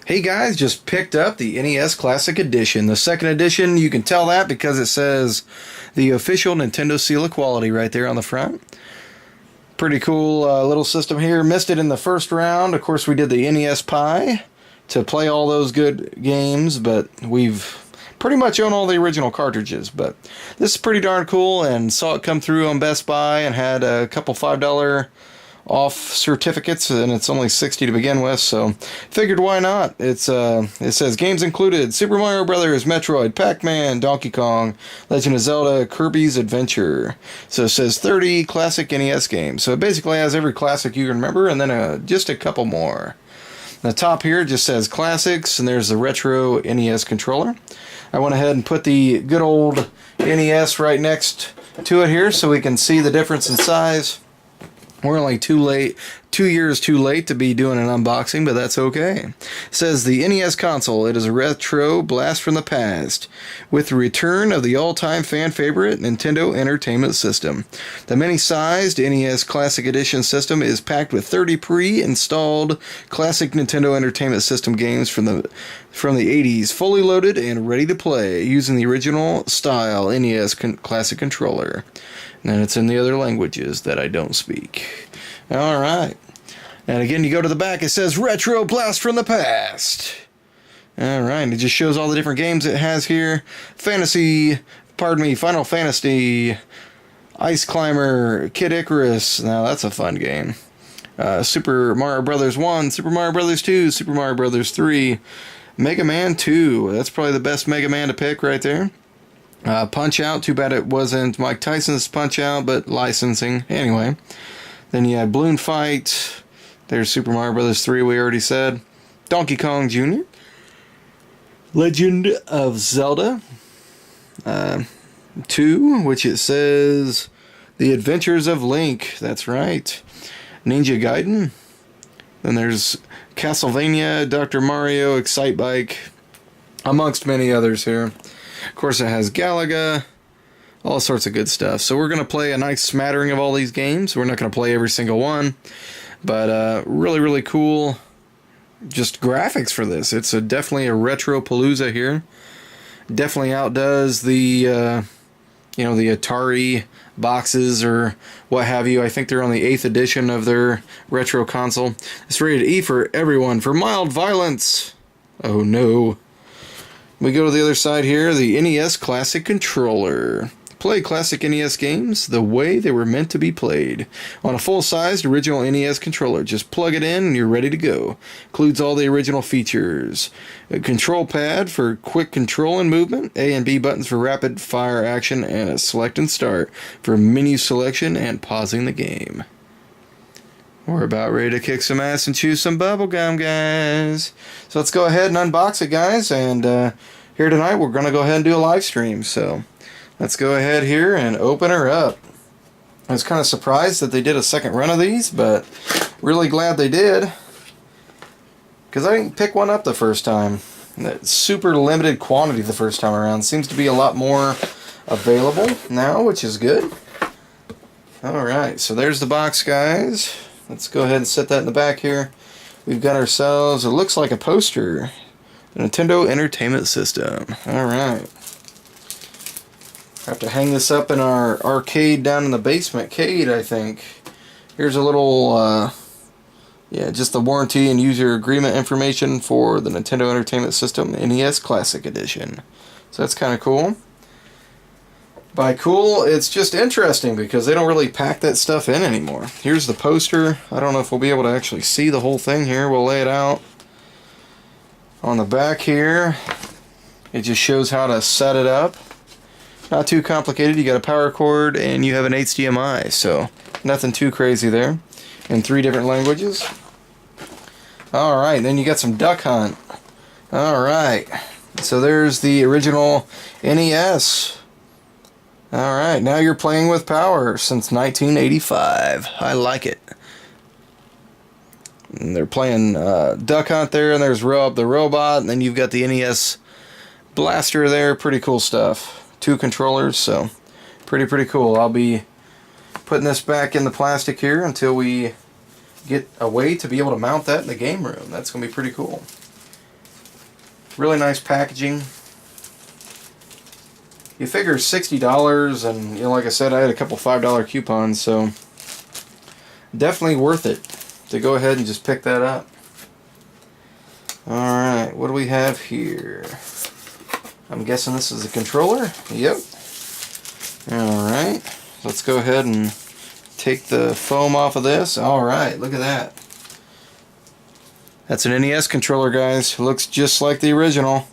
Hey guys, just picked up the NES Classic Edition. The second edition, you can tell that because it says the official Nintendo seal of quality right there on the front. Pretty cool little system here. Missed it in the first round. Of course, we did the NES Pi to play all those good games, but we've pretty much owned all the original cartridges. But this is pretty darn cool, and saw it come through on Best Buy and had a couple $5 off certificates, and it's only $60 to begin with, so figured why not. It says games included: Super Mario Brothers, Metroid, Pac-Man, Donkey Kong, Legend of Zelda, Kirby's Adventure. So it says 30 classic NES games. So it basically has every classic you can remember, and then just a couple more. The top here just says classics, and there's the retro NES controller. I went ahead and put the good old NES right next to it here so we can see the difference in size. We're only 2 years too late to be doing an unboxing, but that's okay. It says the NES console. It is a retro blast from the past with the return of the all-time fan favorite Nintendo Entertainment System. The mini-sized NES Classic Edition system is packed with 30 pre-installed classic Nintendo Entertainment System games from the 80s, fully loaded and ready to play using the original style NES Classic controller. And it's in the other languages that I don't speak. Alright. And again, you go to the back, it says Retro Blast from the Past. Alright, it just shows all the different games it has here. Final Fantasy, Ice Climber, Kid Icarus. Now that's a fun game. Super Mario Brothers 1, Super Mario Brothers 2, Super Mario Brothers 3, Mega Man 2. That's probably the best Mega Man to pick right there. Punch-Out! Too bad it wasn't Mike Tyson's Punch-Out!, but licensing. Anyway. Then you had Balloon Fight. There's Super Mario Brothers 3, we already said. Donkey Kong Jr. Legend of Zelda 2, which it says The Adventures of Link. That's right. Ninja Gaiden. Then there's Castlevania, Dr. Mario, Excitebike, amongst many others here. Of course, it has Galaga, all sorts of good stuff. So we're going to play a nice smattering of all these games. We're not going to play every single one, but really, really cool just graphics for this. It's definitely a retro palooza here. Definitely outdoes the, the Atari boxes or what have you. I think they're on the 8th edition of their retro console. It's rated E for everyone for mild violence. Oh no. We go to the other side here, the NES Classic Controller. Play classic NES games the way they were meant to be played. On a full-sized original NES controller. Just plug it in and you're ready to go. Includes all the original features. A control pad for quick control and movement. A and B buttons for rapid fire action. And a select and start for menu selection and pausing the game. We're about ready to kick some ass and chew some bubblegum, guys. So let's go ahead and unbox it, guys. And here tonight, we're going to go ahead and do a live stream. So let's go ahead here and open her up. I was kind of surprised that they did a second run of these, but really glad they did. Because I didn't pick one up the first time. That super limited quantity the first time around. Seems to be a lot more available now, which is good. Alright, so there's the box, guys. Let's go ahead and set that in the back here. We've got ourselves, it looks like a poster, the Nintendo Entertainment System. Alright. Have to hang this up in our arcade down in the basement. Cade, I think. Here's a little, just the warranty and user agreement information for the Nintendo Entertainment System NES Classic Edition. So that's kind of cool. By cool, it's just interesting because they don't really pack that stuff in anymore. Here's the poster. I don't know if we'll be able to actually see the whole thing here. We'll lay it out. On the back here, it just shows how to set it up. Not too complicated. You got a power cord and you have an HDMI, so nothing too crazy there. In 3 different languages. Alright, then you got some Duck Hunt. Alright, so there's the original NES. Alright, now you're playing with power since 1985. I like it. And they're playing Duck Hunt there, and there's Rob the Robot, and then you've got the NES Blaster there. Pretty cool stuff. 2 controllers, so pretty cool. I'll be putting this back in the plastic here until we get a way to be able to mount that in the game room. That's going to be pretty cool. Really nice packaging. You figure $60, and like I said, I had a couple $5 coupons, so definitely worth it to go ahead and just pick that up. Alright, what do we have here? I'm guessing this is a controller. Yep. Alright, let's go ahead and take the foam off of this. Alright, look at that. That's an NES controller, guys. Looks just like the original.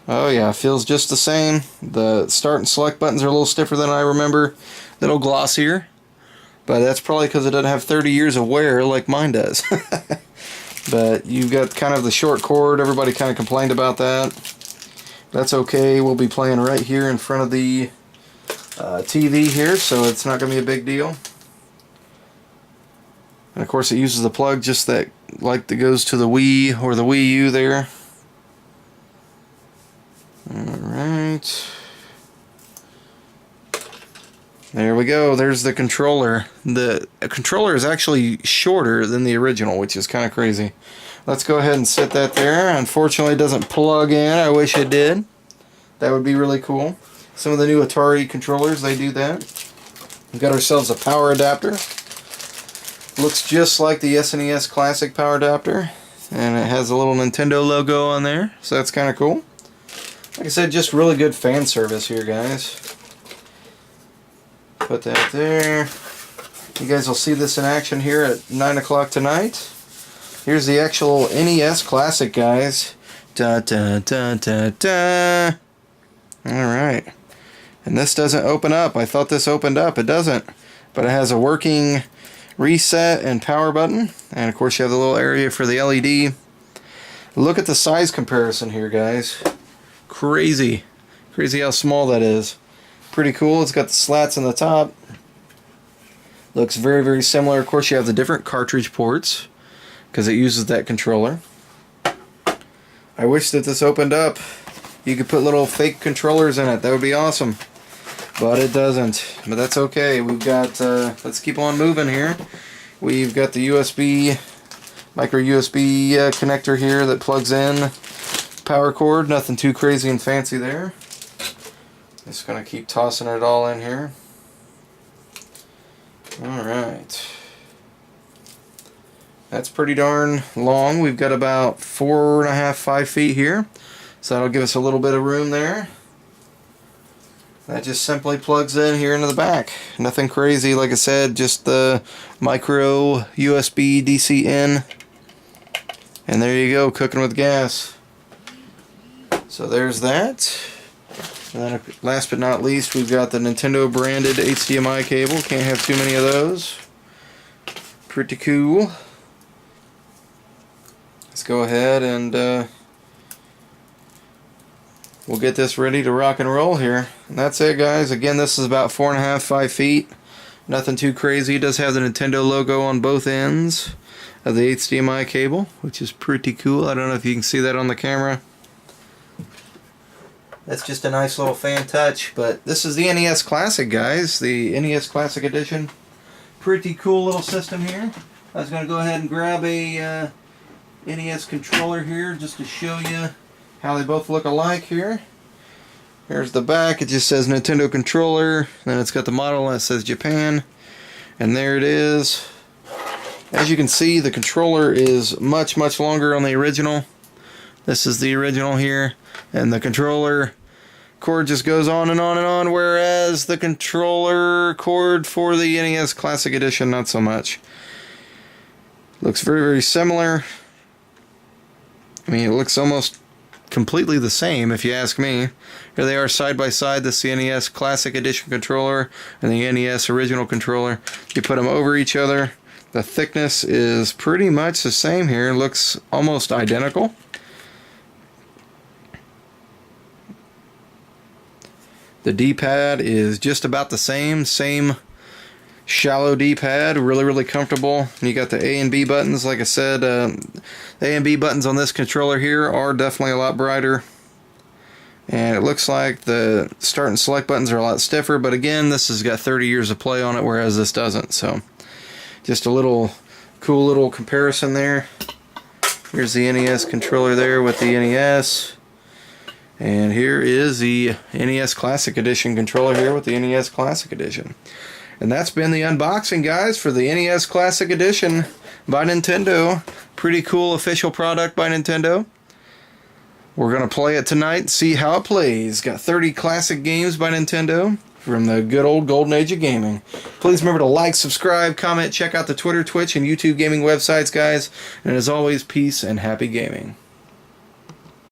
Oh yeah, feels just the same. The start and select buttons are a little stiffer than I remember. A little glossier. But that's probably because it doesn't have 30 years of wear like mine does. But you've got kind of the short cord. Everybody kind of complained about that. That's okay. We'll be playing right here in front of the TV here, so it's not going to be a big deal. And of course it uses the plug just that like that goes to the Wii or the Wii U there. Alright. There we go. There's the controller. The controller is actually shorter than the original, which is kind of crazy. Let's go ahead and set that there. Unfortunately, it doesn't plug in. I wish it did. That would be really cool. Some of the new Atari controllers, they do that. We've got ourselves a power adapter. Looks just like the SNES Classic power adapter. And it has a little Nintendo logo on there. So that's kind of cool. Like I said, just really good fan service here, guys. Put that there. You guys will see this in action here at 9 o'clock tonight. Here's the actual NES Classic, guys. Da da da da da. Alright. And this doesn't open up. I thought this opened up. It doesn't. But it has a working reset and power button. And of course you have the little area for the LED. Look at the size comparison here, guys. Crazy. Crazy how small that is. Pretty cool. It's got the slats on the top. Looks very, very similar. Of course, you have the different cartridge ports because it uses that controller. I wish that this opened up. You could put little fake controllers in it. That would be awesome. But it doesn't. But that's okay. We've got, let's keep on moving here. We've got the USB, micro USB connector here that plugs in. Power cord, nothing too crazy and fancy there. Just gonna keep tossing it all in here. Alright. That's pretty darn long. We've got about 4.5, 5 feet here. So that'll give us a little bit of room there. That just simply plugs in here into the back. Nothing crazy, like I said, just the micro USB DC in. And there you go, cooking with gas. So there's that. And then last but not least, we've got the Nintendo branded HDMI cable. Can't have too many of those. Pretty cool. Let's go ahead and we'll get this ready to rock and roll here. And that's it, guys. Again, this is about 4.5, 5 feet. Nothing too crazy. It does have the Nintendo logo on both ends of the HDMI cable, which is pretty cool. I don't know if you can see that on the camera. That's just a nice little fan touch, but this is the NES Classic, guys. The NES Classic Edition. Pretty cool little system here. I was going to go ahead and grab a NES controller here just to show you how they both look alike here. Here's the back. It just says Nintendo controller. Then it's got the model and it says Japan. And there it is. As you can see, the controller is much, much longer on the original. This is the original here. And the controller cord just goes on and on and on, whereas the controller cord for the NES Classic Edition, not so much. Looks very, very similar. I mean, it looks almost completely the same, if you ask me. Here they are side by side. This is the NES Classic Edition controller and the NES original controller. You put them over each other. The thickness is pretty much the same here. It looks almost identical. The D-pad is just about the same shallow D-pad, really, really comfortable. And you got the A and B buttons. Like I said, the A and B buttons on this controller here are definitely a lot brighter. And it looks like the start and select buttons are a lot stiffer, but again, this has got 30 years of play on it, whereas this doesn't. So just a little cool little comparison there. Here's the NES controller there with the NES. And here is the NES Classic Edition controller here with the NES Classic Edition. And that's been the unboxing, guys, for the NES Classic Edition by Nintendo. Pretty cool official product by Nintendo. We're going to play it tonight and see how it plays. Got 30 classic games by Nintendo from the good old golden age of gaming. Please remember to like, subscribe, comment, check out the Twitter, Twitch, and YouTube gaming websites, guys. And as always, peace and happy gaming.